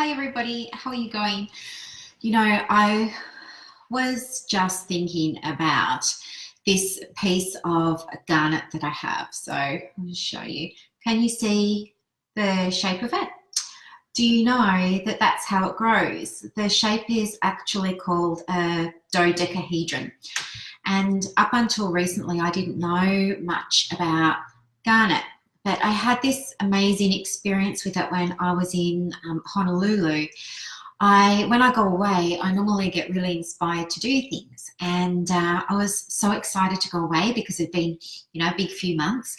Hi everybody, how are you going? I was just thinking about this piece of garnet that I have. So I'm going to show you. Can you see the shape of it? Do you know that that's how it grows? The shape is actually called a dodecahedron. And up until recently, I didn't know much about garnet. But I had this amazing experience with it when I was in Honolulu. When I go away, I normally get really inspired to do things, and I was so excited to go away because it'd been, a big few months.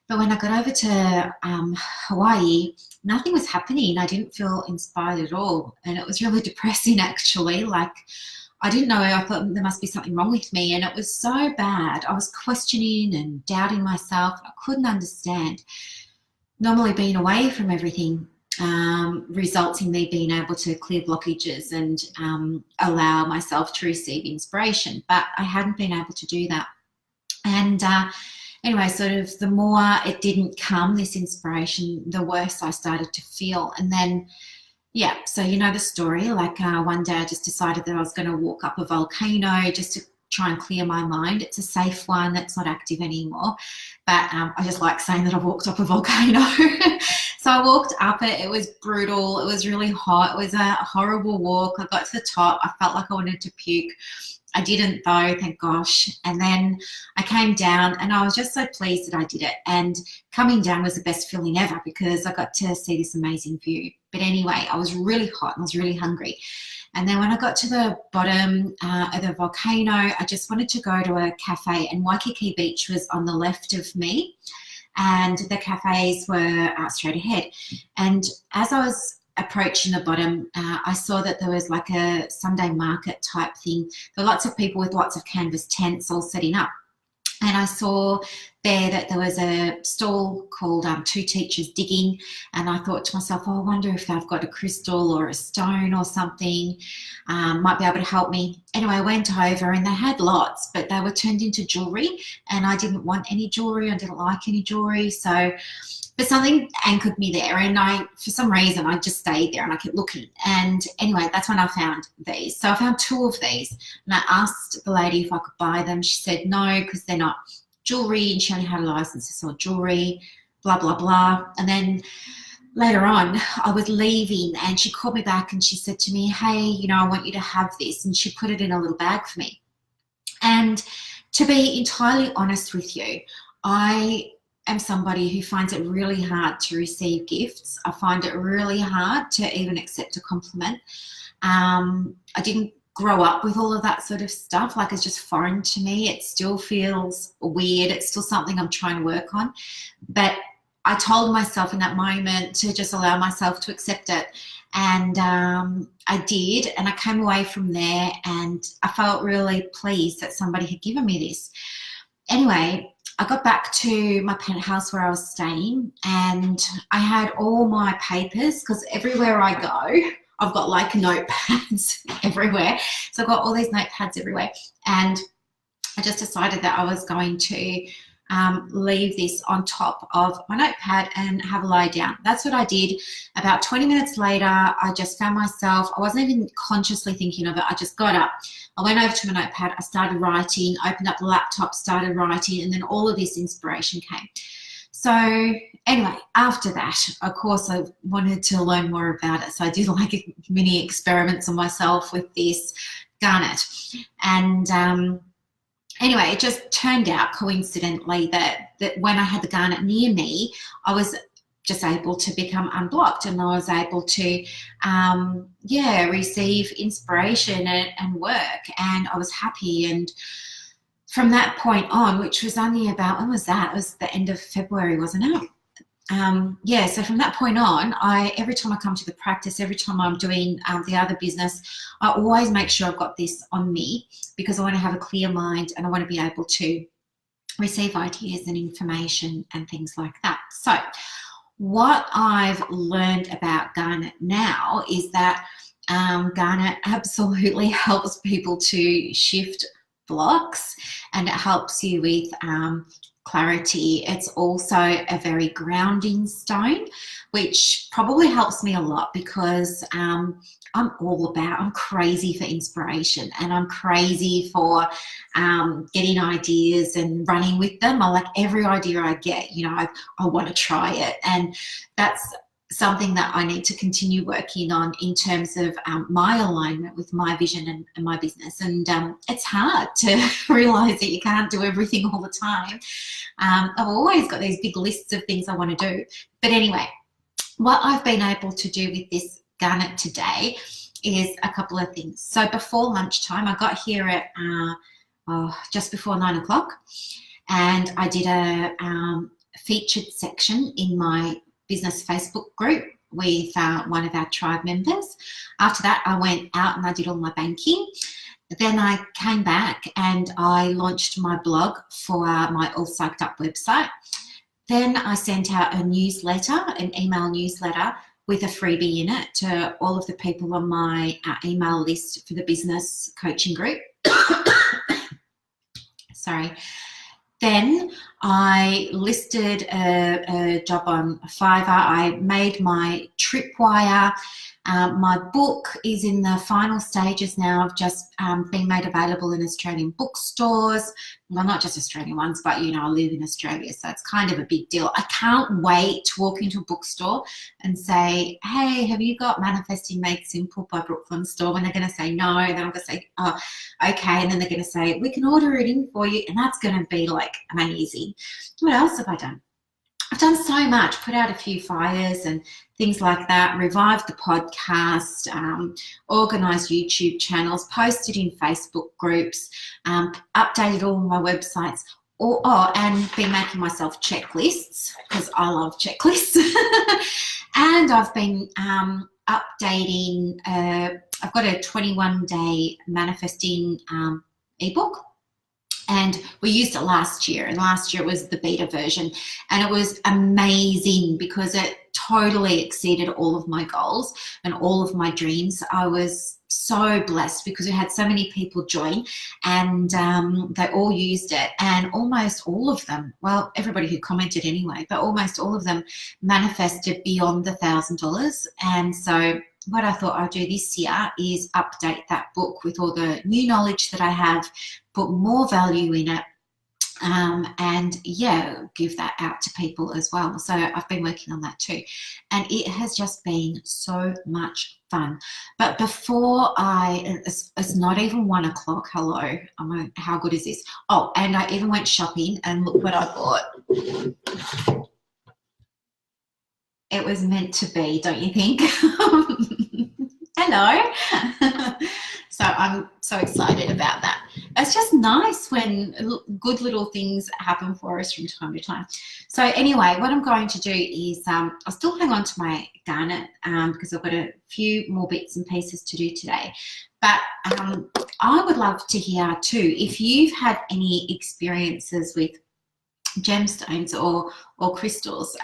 But when I got over to Hawaii, nothing was happening. I didn't feel inspired at all, and it was really depressing actually. Like I didn't know. I thought there must be something wrong with me, and it was so bad. I was questioning and doubting myself. I couldn't understand. Normally, being away from everything results in me being able to clear blockages and allow myself to receive inspiration. But I hadn't been able to do that. And anyway, sort of the more it didn't come, this inspiration, the worse I started to feel. And then, yeah, so you know the story. Like one day I just decided that I was going to walk up a volcano just to try and clear my mind. It's a safe one that's not active anymore. But I just like saying that I walked up a volcano. So I walked up it. It was brutal. It was really hot. It was a horrible walk. I got to the top. I felt like I wanted to puke. I didn't though, thank gosh. And then I came down and I was just so pleased that I did it. And coming down was the best feeling ever because I got to see this amazing view. But anyway, I was really hot and I was really hungry. And then when I got to the bottom of the volcano, I just wanted to go to a cafe, and Waikiki Beach was on the left of me and the cafes were straight ahead. And as I was approaching the bottom, I saw that there was like a Sunday market type thing. There were lots of people with lots of canvas tents all setting up. And I saw there that there was a stall called Two Teachers Digging. And I thought to myself, oh, I wonder if they've got a crystal or a stone or something, might be able to help me. Anyway, I went over and they had lots, but they were turned into jewellery. And I didn't want any jewellery. I didn't like any jewellery. But something anchored me there, and for some reason, I just stayed there and I kept looking. And anyway, that's when I found these. So I found two of these, and I asked the lady if I could buy them. She said no, because they're not jewelry, and she only had a license to sell jewelry, blah, blah, blah. And then later on, I was leaving, and she called me back and she said to me, hey, I want you to have this. And she put it in a little bag for me. And to be entirely honest with you, I am somebody who finds it really hard to receive gifts. I find it really hard to even accept a compliment. I didn't grow up with all of that sort of stuff. Like, it's just foreign to me. It still feels weird. It's still something I'm trying to work on. But I told myself in that moment to just allow myself to accept it. And I did. And I came away from there and I felt really pleased that somebody had given me this. Anyway, I got back to my penthouse where I was staying, and I had all my papers, because everywhere I go, I've got like notepads everywhere. So I've got all these notepads everywhere. And I just decided that I was going to leave this on top of my notepad and have a lie down. That's what I did. About 20 minutes later, I just found myself, I wasn't even consciously thinking of it. I just got up. I went over to my notepad. I started writing, opened up the laptop, started writing, and then all of this inspiration came. So anyway, after that, of course, I wanted to learn more about it. So I did like mini experiments on myself with this garnet. And anyway, it just turned out coincidentally that when I had the garnet near me, I was just able to become unblocked, and I was able to, receive inspiration and work, and I was happy. And from that point on, which was only about, when was that? It was the end of February, wasn't it? So from that point on, every time I come to the practice, every time I'm doing the other business, I always make sure I've got this on me, because I want to have a clear mind and I want to be able to receive ideas and information and things like that. So what I've learned about garnet now is that garnet absolutely helps people to shift blocks, and it helps you with clarity. It's also a very grounding stone, which probably helps me a lot because I'm crazy for inspiration, and I'm crazy for getting ideas and running with them. I like every idea I get, I want to try it. And that's something that I need to continue working on in terms of my alignment with my vision and my business. And it's hard to realize that you can't do everything all the time. I've always got these big lists of things I want to do. But anyway, what I've been able to do with this garnet today is a couple of things. So before lunchtime, I got here at just before 9 o'clock, and I did a featured section in my business Facebook group with one of our tribe members. After that, I went out and I did all my banking. Then I came back and I launched my blog for my All Psyched Up website. Then I sent out a newsletter, an email newsletter with a freebie in it to all of the people on my email list for the business coaching group. Sorry. Then I listed a job on Fiverr. I made my tripwire. My book is in the final stages now of just being made available in Australian bookstores. Well, not just Australian ones, but, I live in Australia, so it's kind of a big deal. I can't wait to walk into a bookstore and say, hey, have you got Manifesting Made Simple by Brooklyn Store? And they're going to say no. Then I'm going to say, oh, okay. And then they're going to say, we can order it in for you. And that's going to be like amazing. What else have I done? I've done so much, put out a few fires and things like that, revived the podcast, organised YouTube channels, posted in Facebook groups, updated all my websites, and been making myself checklists because I love checklists. And I've been updating, I've got a 21-day manifesting ebook. And we used it last year, and last year it was the beta version, and it was amazing because it totally exceeded all of my goals and all of my dreams. I was so blessed because we had so many people join, and they all used it, and almost all of them, well, everybody who commented anyway, but almost all of them manifested beyond the $1,000. And so what I thought I'd do this year is update that book with all the new knowledge that I have, put more value in it, and give that out to people as well. So I've been working on that too, and it has just been so much fun. But before it's not even 1 o'clock. Hello, I'm like, how good is this? Oh, and I even went shopping, and look what I bought. It was meant to be, don't you think? Hello. So I'm so excited about that. It's just nice when good little things happen for us from time to time. So anyway, what I'm going to do is I'll still hang on to my garnet because I've got a few more bits and pieces to do today. But I would love to hear too if you've had any experiences with gemstones or crystals.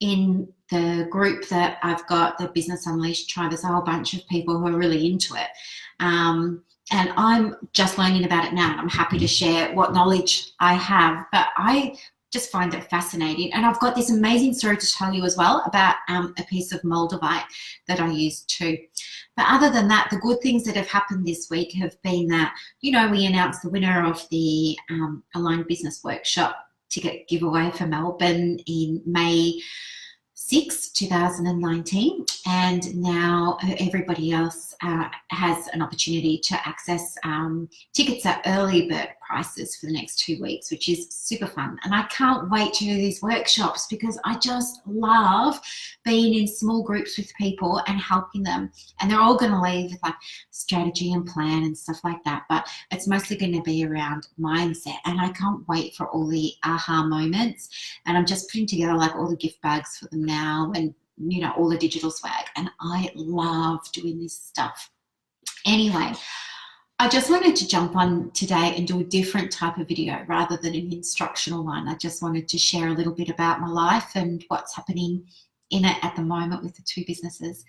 In the group that I've got, the Business Unleashed Tribe, there's a whole bunch of people who are really into it. And I'm just learning about it now, and I'm happy to share what knowledge I have, but I just find it fascinating. And I've got this amazing story to tell you as well about a piece of moldavite that I used too. But other than that, the good things that have happened this week have been that, we announced the winner of the Aligned Business Workshop ticket giveaway for Melbourne in May 6, 2019, and now everybody else has an opportunity to access tickets at early bird prices for the next 2 weeks, which is super fun. And I can't wait to do these workshops because I just love being in small groups with people and helping them. And they're all going to leave with like strategy and plan and stuff like that, but it's mostly going to be around mindset. And I can't wait for all the aha moments. And I'm just putting together like all the gift bags for them now, and all the digital swag, and I love doing this stuff. Anyway, I just wanted to jump on today and do a different type of video rather than an instructional one. I just wanted to share a little bit about my life and what's happening in it at the moment with the two businesses.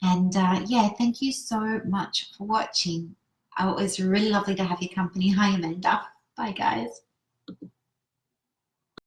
And thank you so much for watching. Oh, it was really lovely to have your company. Hi, Amanda. Bye, guys.